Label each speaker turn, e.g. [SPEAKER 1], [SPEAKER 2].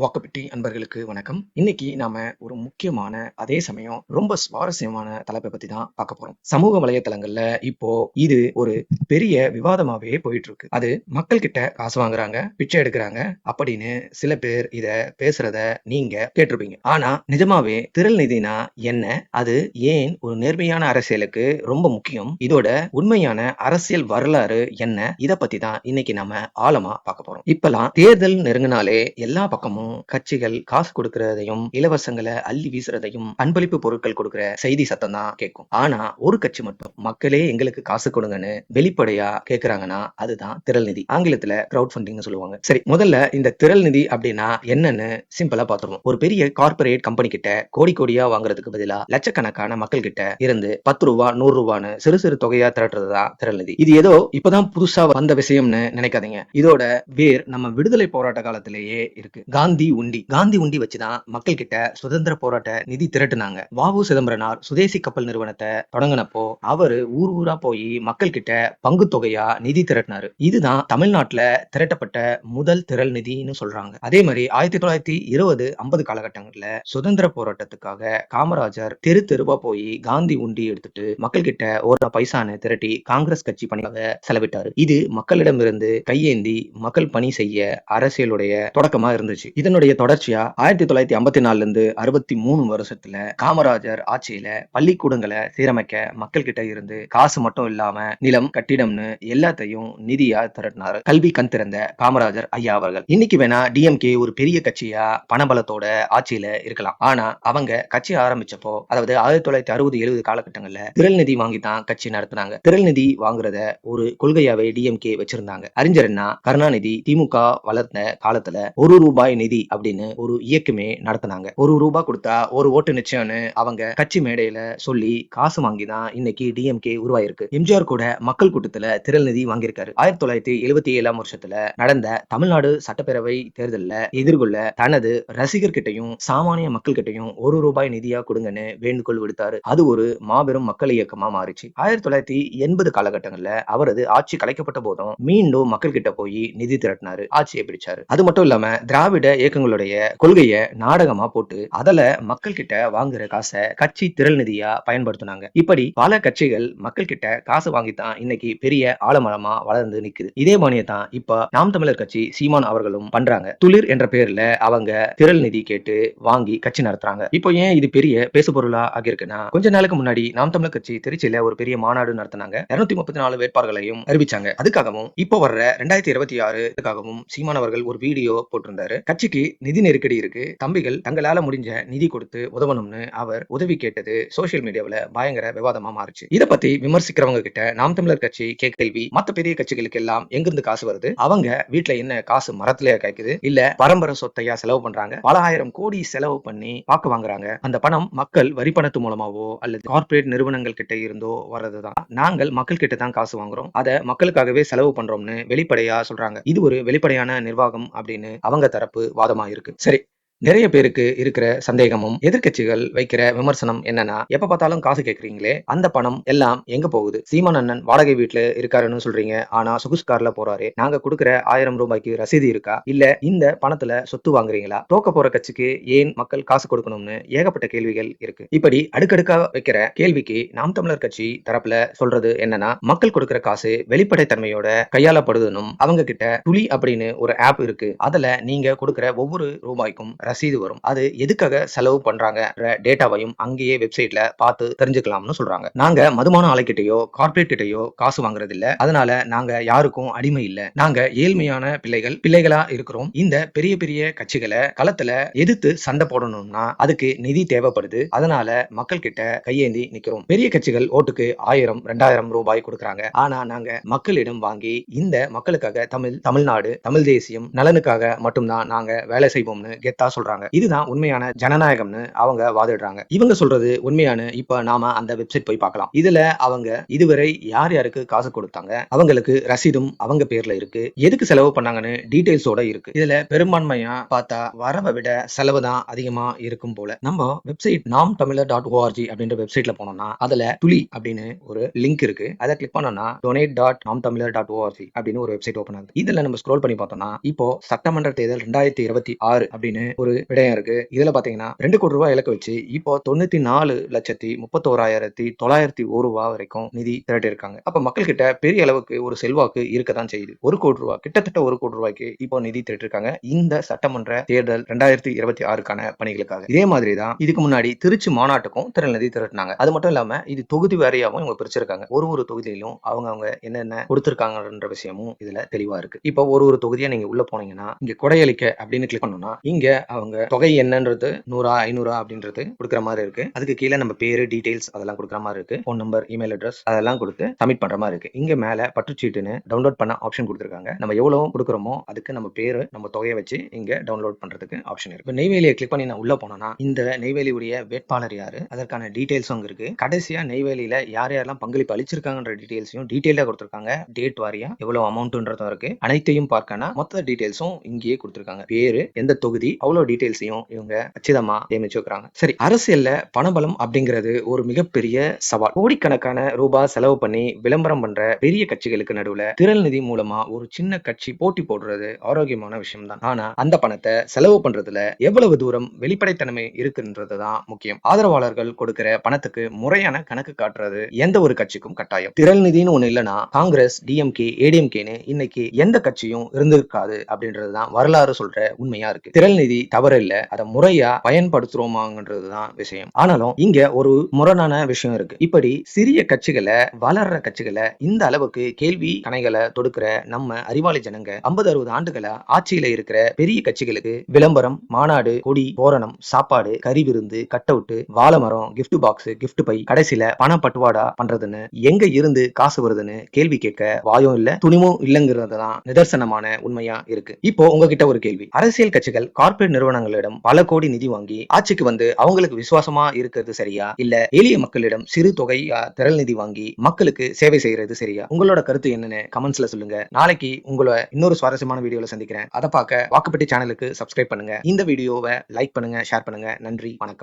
[SPEAKER 1] வாக்கப்பட்டி அன்பர்களுக்கு வணக்கம். இன்னைக்கு நாம ஒரு முக்கியமான அதே சமயம் ரொம்ப சுவாரஸ்யமான தலைப்பை பத்தி தான் பார்க்க போறோம். சமூக வலைத்தளங்கள்ல இப்போ இது ஒரு பெரிய விவாதமாவே போயிட்டு இருக்கு. அது மக்கள் கிட்ட காசு வாங்குறாங்க, பிச்சை எடுக்கிறாங்க அப்படின்னு சில பேர் இத பேசுறத நீங்க கேட்டிருப்பீங்க. ஆனா நிஜமாவே திரள் நிதினா என்ன? அது ஏன் ஒரு நேர்மையான அரசியலுக்கு ரொம்ப முக்கியம்? இதோட உண்மையான அரசியல் வரலாறு என்ன? இத பத்தி தான் இன்னைக்கு நாம ஆழமா பார்க்க போறோம். இப்பெல்லாம் தேர்தல் நெருங்கினாலே எல்லா பக்கமும் கட்சிகள் காசு கொடுக்கறதையும் இலவசங்களை அள்ளி வீசுறதையும் அன்பளிப்பு பொருட்கள் கொடுக்கிற செய்தி சத்தம் தான் கேட்கும். ஆனா ஒரு கட்சி மட்டும் மக்களே எங்களுக்கு காசு கொடுங்கன்னு வெளிப்படையா கேக்குறாங்கன்னா அதுதான் திரள் நிதி. ஆங்கிலத்துல கிரவுட் ஃபண்டிங்னு சொல்லுவாங்க. சரி, முதல்ல இந்த திரள் நிதி அப்படின்னா என்னன்னு சிம்பிளா பார்த்துருவோம். ஒரு பெரிய கார்பரேட் கம்பெனி கிட்ட கோடி கோடியா வாங்குறதுக்கு பதிலா லட்சக்கணக்கான மக்கள் கிட்ட இருந்து 10 ரூபா 100 ரூபான்னு சிறு சிறு தொகையா திரட்டுறதுதான் திரள் நிதி. இது ஏதோ இப்பதான் புதுசா வந்த விஷயம்னு நினைக்காதீங்க. இதோட வேர் நம்ம விடுதலை போராட்ட காலத்திலேயே இருக்கு. காந்தி உண்டி வச்சுதான் மக்கள் கிட்ட சுதந்திர போராட்ட நிதி திரட்டுனாங்க. வ.உ. சிதம்பரனார் சுதேசி கப்பல் நிறுவனத்தை தொடங்கினப்போ அவரு ஊர் ஊரா போய் மக்கள் கிட்ட பங்கு தொகையா நிதி திரட்டினாரு. இதுதான் தமிழ்நாட்டுல திரட்டப்பட்ட முதல் திரள் நிதினு சொல்றாங்க. அதே மாதிரி 1920 50 காலகட்டங்கள்ல சுதந்திர போராட்டத்துக்காக காமராஜர் தெரு தெருவா போய் காந்தி உண்டி எடுத்துட்டு மக்கள் கிட்ட ஒரு பைசான்னு திரட்டி காங்கிரஸ் கட்சி பணிக்காக செலவிட்டாரு. இது மக்களிடமிருந்து கையேந்தி மக்கள் பணி செய்ய அரசியலுடைய தொடக்கமா இருந்துச்சு. இதனுடைய தொடர்ச்சியா 1954 இருந்து 63 வருஷத்துல காமராஜர் ஆட்சியில பள்ளிக்கூடங்களை சீரமைக்க மக்கள் கிட்ட இருந்து காசு மட்டும் இல்லாம நிலம், கட்டிடம்னு எல்லாத்தையும் நிதியா திரட்டினாரு. கல்வி கண் திறந்த காமராஜர் ஐயா அவர்கள். இன்னைக்கு வேணா டிஎம்கே ஒரு பெரிய கட்சியா பணபலத்தோட ஆட்சியில இருக்கலாம். ஆனா அவங்க கட்சி ஆரம்பிச்சப்போ, அதாவது 1960-70 காலகட்டங்கள்ல திரள் நிதி வாங்கி தான் கட்சி நடத்தினாங்க. திரள் நிதி வாங்குறத ஒரு கொள்கையாவே டிஎம்கே வச்சிருந்தாங்க. அறிஞர் அண்ணா கருணாநிதி திமுக வளர்ந்த காலத்துல 1 ரூபாய் நிதி அப்படின்னு ஒரு இயக்கமே நடத்தினாங்க. 1 ரூபாய் கொடுத்தா ஒரு ஓட்டு நிச்சயம்னு அவங்க கட்சி மேடையில சொல்லி காசு வாங்கி தான் இன்னைக்கு டிஎம்கே உருவாயிருக்கு. எம்ஜிஆர் கூட மக்கள் கூட்டத்துல திரள் நிதி வாங்கியிருக்காரு. 1977 வருஷத்துல நடந்த தமிழ்நாடு சட்டப்பேரவை தேர்தல்ல எதிர்கொள்ள தனது ரசிகர்கிட்டையும் சாமானிய மக்கள் கிட்டையும் 1 ரூபாய் நிதியா கொடுங்கன்னு வேண்டுகோள் விடுத்தாரு. அது ஒரு மாபெரும் மக்கள் இயக்கமா மாறிச்சு. 1980 காலகட்டங்கள்ல அவரது ஆட்சி கலைக்கப்பட்ட போதும் மீண்டும் மக்கள் கிட்ட போய் நிதி திரட்டினாரு, ஆட்சியை பிடிச்சாரு. அது மட்டும் இல்லாம திராவிட இயக்கங்களுடைய கொள்கையை நாடகமா போட்டு அதுல மக்கள் கிட்ட வாங்குற காசை கட்சி திரள் நிதியா பயன்படுத்தினாங்க. இப்படி பல கட்சிகள் மக்கள் கிட்ட காசு வாங்கித்தான் இன்னைக்கு பெரிய ஆலமரமா வளர்ந்து நிக்குது. இதே மானியம் தான் இப்ப நாம் தமிழர் கட்சி சீமான் அவர்களும் பண்றாங்க. துளிர் என்ற பேர்ல அவங்க திரள் நிதி கேட்டு வாங்கி கட்சி நடத்துறாங்க. இப்போ ஏன் இது பெரிய பேசு பொருளா ஆகியிருக்குன்னா, கொஞ்ச நாளுக்கு முன்னாடி நாம் தமிழர் கட்சி திருச்சியில ஒரு பெரிய மாநாடு நடத்தினாங்க. 234 வேட்பாளர்களையும் அறிவிச்சாங்க. அதுக்காகவும் இப்போ வர்ற 2026க்காகவும் சீமான் அவர்கள் ஒரு வீடியோ போட்டிருந்தாரு. கட்சிக்கு நிதி நெருக்கடி இருக்கு, தம்பிகள் தங்களால முடிஞ்ச நிதி கொடுத்து உதவணும்னு அவர் உதவி கேட்டது சோசியல் மீடியாவில் பயங்கர விவாதமா மாறுச்சு. இதை பத்தி விமர்சிக்கிறவங்க கிட்ட நாம் தமிழர் கட்சி கேள்வி, மத்த பெரிய கட்சிகளுக்கு எல்லாம் எங்கிருந்து காசு வருது? அவங்க வீட்டுல என்ன காசு மரத்திலேயே காய்க்குது? இல்ல பரம்பரை சொத்தையா செலவு பண்றாங்க? பல ஆயிரம் கோடி செலவு பண்ணி வாக்கு வாங்குறாங்க. அந்த பணம் மக்கள் வரி பணத்து மூலமாவோ அல்லது கார்பரேட் நிறுவனங்கள் கிட்ட இருந்தோ வர்றதுதான். நாங்கள் மக்கள் கிட்ட தான் காசு வாங்குறோம், அதை மக்களுக்காகவே செலவு பண்றோம்னு வெளிப்படையா சொல்றாங்க. இது ஒரு வெளிப்படையான நிர்வாகம் அப்படின்னு அவங்க தரப்பு வாதமா இருக்கு. சரி, நிறைய பேருக்கு இருக்கிற சந்தேகமும் எதிர்க்கட்சிகள் வைக்கிற விமர்சனம் என்னன்னா, எப்ப பார்த்தாலும் காசு கேட்கறீங்களே, அந்த பணம் எல்லாம் எங்க போகுது? சீமான் அண்ணன் வாடகை வீட்டுல இருக்காருன்னு சொல்றீங்க, ஆனா சொகுசு கார்ல போறாரு. நாங்க கொடுக்கிற 1000 ரூபாய்க்கு ரசீது இருக்கா? இல்ல இந்த பணத்துல சொத்து வாங்குறீங்களா? தோக்க போற கட்சிக்கு ஏன் மக்கள் காசு கொடுக்கணும்னு ஏகப்பட்ட கேள்விகள் இருக்கு. இப்படி அடுக்கடுக்கா வைக்கிற கேள்விக்கு நாம் தமிழர் கட்சி தரப்புல சொல்றது என்னன்னா, மக்கள் கொடுக்கிற காசு வெளிப்படைத்தன்மையோட கையாளப்படுதுன்னும், அவங்க கிட்ட துளி அப்படின்னு ஒரு ஆப் இருக்கு, அதுல நீங்க கொடுக்கிற ஒவ்வொரு ரூபாய்க்கும் ரசீது வரும். அது எதுக்காக செலவு பண்றாங்க டேட்டாவையும் அங்கேயே வெப்சைட்ல பார்த்து தெரிஞ்சுக்கலாம்னு சொல்றாங்க. நாங்க மதுமான ஆலைக்கிட்டையோ கார்பரேட் கிட்டையோ காசு வாங்குறது இல்ல, அதனால நாங்க யாருக்கும் அடிமை இல்ல, நாங்க ஏழ்மையான பிள்ளைகளா இருக்கிறோம். இந்த பெரிய பெரிய கட்சிகளை களத்துல எதிர்த்து சண்டை போடணும்னா அதுக்கு நிதி தேவைப்படுது, அதனால மக்கள் கிட்ட கையேந்தி நிக்கிறோம். பெரிய கட்சிகள் ஓட்டுக்கு 1000 2000 ரூபாய் கொடுக்கறாங்க, ஆனா நாங்க மக்களிடம் வாங்கி இந்த மக்களுக்காக தமிழ்நாடு தமிழ் தேசியம் நலனுக்காக மட்டும்தான் நாங்க வேலை செய்வோம்னு கெத்தா சொல்றாங்க. சொல்றாங்க. இதுதான் உண்மையான ஜனநாயகம்னு அவங்க வாதிடுறாங்க. இவங்க சொல்றது உண்மையான இப்ப நாம அந்த வெப்சைட் போய் பார்க்கலாம். இதுல அவங்க இதுவரை யார் யாருக்கு காசு கொடுத்தாங்க, அவங்களுக்கு ரசீதும் அவங்க பேர்ல இருக்கு, எதுக்கு செலவு பண்ணாங்கன்னு டீடைல்ஸோட இருக்கு. இதுல பெரும்பான்மையா பார்த்தா வரவை விட செலவு தான் அதிகமா இருக்கும் போல. நம்ம வெப்சைட் namtamizhar.org அப்படின்ற வெப்சைட்ல போனோம்னா அதுல துளி அப்படின்னு ஒரு லிங்க் இருக்கு. அதை கிளிக் பண்ணோம்னா donate.namtamizhar.org அப்படின்னு ஒரு வெப்சைட் ஓபன் ஆகுது. இதுல நம்ம ஸ்க்ரோல் பண்ணி பார்த்தோம்னா இப்போ சட்டமன்ற தேர்தல் 2026 அப்படின்னு ஒரு விடயம் இருக்கு. இதுல பாத்தீங்கன்னா 2 கோடி ரூபாய் இலக்கு வச்சு இப்போ 94,31,901 ரூபாய் வரைக்கும் நிதி திரட்டி இருக்காங்க. அப்ப மக்கள் கிட்ட பெரிய அளவுக்கு ஒரு செல்வாக்கு இருக்கதான் செய்யுது. 1 கோடி ரூபாய் கிட்டத்தட்ட 1 கோடி ரூபாய்க்கு இப்போ நிதி திரட்டி இருக்காங்க இந்த சட்டமன்ற தேர்தல் 2026க்கான பணிகளுக்காக. இதே மாதிரி தான் இதுக்கு முன்னாடி திருச்சி மாநாட்டுக்கும் நிதி திரட்டினாங்க. அது மட்டும் இல்லாம இது தொகுதி வாரியாவும் இவங்க பிரிச்சிருக்காங்க. ஒரு தொகுதியிலும் அவங்க என்னென்ன கொடுத்திருக்காங்கன்ற விஷயமும் இதுல தெளிவா இருக்கு. இப்போ ஒரு தொகுதியா நீங்க உள்ள போனீங்கன்னா இங்க கொடையளிக்க அப்படின்னு கிளிக் பண்ணோம்னா இங்க அவங்க தொகை என்னன்றது 100 500 அப்படின்றது கொடுக்குற மாதிரி இருக்கு. அதுக்கு கீழே நம்ம பேரு டீடைல்ஸ் அதெல்லாம் கொடுக்குற மாதிரி இருக்கு. போன் நம்பர் இமெயில் அட்ரஸ் அதெல்லாம் கொடுத்து சப்மிட் பண்ற மாதிரி இருக்கு. இங்க மேல பற்றுச்சீட்டுன்னு டவுன்லோட் பண்ண ஆப்ஷன் கொடுத்திருக்காங்க. நம்ம எவ்வளவு கொடுக்குறோமோ அதுக்கு நம்ம பேரு நம்ம தொகையை வச்சு இங்க டவுன்லோட் பண்றதுக்கு ஆப்ஷன் இருக்கு. நெய்வேலியை கிளிக் பண்ணி நான் உள்ள போனோம்னா இந்த நெய்வேலியுடைய வேட்பாளர் யாரு, அதற்கான டீடைல்ஸும் அங்க இருக்கு. கடைசியா நெய்வேலியில யார் யாரெல்லாம் பங்களிப்பு அளிச்சிருக்காங்கன்ற டீடைல்ஸையும் டீடைலா கொடுத்திருக்காங்க. டேட் வாரியா எவ்வளவு அமௌண்ட்ன்றதும் இருக்கு. அனைத்தையும் பார்க்கணும் மொத்த டீடைல்ஸும் இங்கேயே கொடுத்திருக்காங்க. பேரு எந்த தொகுதி அவ்வளவு டீடைல்ஸையும் இவங்க அச்சிதமா சேமிச்சு வைக்கிறாங்க. சரி, அரசியல்ல பணபலம் அப்படிங்கிறது ஒரு மிகப்பெரிய சவால். கோடிக்கணக்கான ரூபாய் செலவு பண்ணி விளம்பரம் பண்ற பெரிய கட்சிகளுக்கு நடுவுல திரள் நிதி மூலமா ஒரு சின்ன கட்சி போட்டி போடுறது ஆரோக்கியமான விஷயம் தான். ஆனா அந்த பணத்தை செலவு பண்றதுல எவ்வளவு தூரம் வெளிப்படைத்தன்மை இருக்குன்றதுதான் முக்கியம். ஆதரவாளர்கள் கொடுக்கிற பணத்துக்கு முறையான கணக்கு காட்டுறது எந்த ஒரு கட்சிக்கும் கட்டாயம். திரள் நிதினு ஒண்ணு இல்லைன்னா காங்கிரஸ் டிஎம்கே ஏடிஎம்கேன்னு இன்னைக்கு எந்த கட்சியும் இருந்திருக்காது அப்படின்றதுதான் வரலாறு சொல்ற உண்மையா இருக்கு. திரள் நிதி தவறு இல்ல, அதை முறையா பயன்படுத்துறோமாங்கன்றதுதான் விஷயம். ஆனாலும் இங்க ஒரு முரணான விஷயம் இருக்கு. இப்படி சிறிய கட்சிகளை வளர்ற கட்சிகளை இந்த அளவுக்கு கேள்வி கணைகளை தொடுக்கிற நம்ம அறிவாளி ஜனங்க 50-60 ஆண்டுகளா ஆட்சியில இருக்கிற பெரிய கட்சிகளுக்கு விளம்பரம், மாநாடு, கொடி, தோரணம், சாப்பாடு, கறி விருந்து, கட் அவுட், வாழைமரம், கிஃப்ட் பாக்ஸ், கிஃப்ட் பை, கடைசியில பண பட்டுவாடா பண்றதுன்னு எங்க இருந்து காசு வருதுன்னு கேள்வி கேட்க வாயும் இல்ல துணிவும் இல்லைங்கிறதுதான் நிதர்சனமான உண்மையா இருக்கு. இப்போ உங்ககிட்ட ஒரு கேள்வி. அரசியல் கட்சிகள் கார்ப்பரேட் நிறுவனங்களிடம் பல கோடி நிதி வாங்கி ஆட்சிக்கு வந்து அவங்களுக்கு விசுவாசமா இருக்கிறது சரியா, இல்ல எளிய மக்களிடம் சிறு தொகையா திரள் நிதி வாங்கி மக்களுக்கு சேவை செய்யறது சரியா? உங்களோட கருத்து என்னன்னு கமெண்ட்ஸ்ல சொல்லுங்க. நாளைக்கு உங்களை இன்னொரு சுவாரஸ்யமான வீடியோல சந்திக்கிறேன். அதை பார்க்க வாக்குப்பட்டி சேனலுக்கு சப்ஸ்கிரைப் பண்ணுங்க. இந்த வீடியோவை லைக் பண்ணுங்க, ஷேர் பண்ணுங்க. நன்றி, வணக்கம்.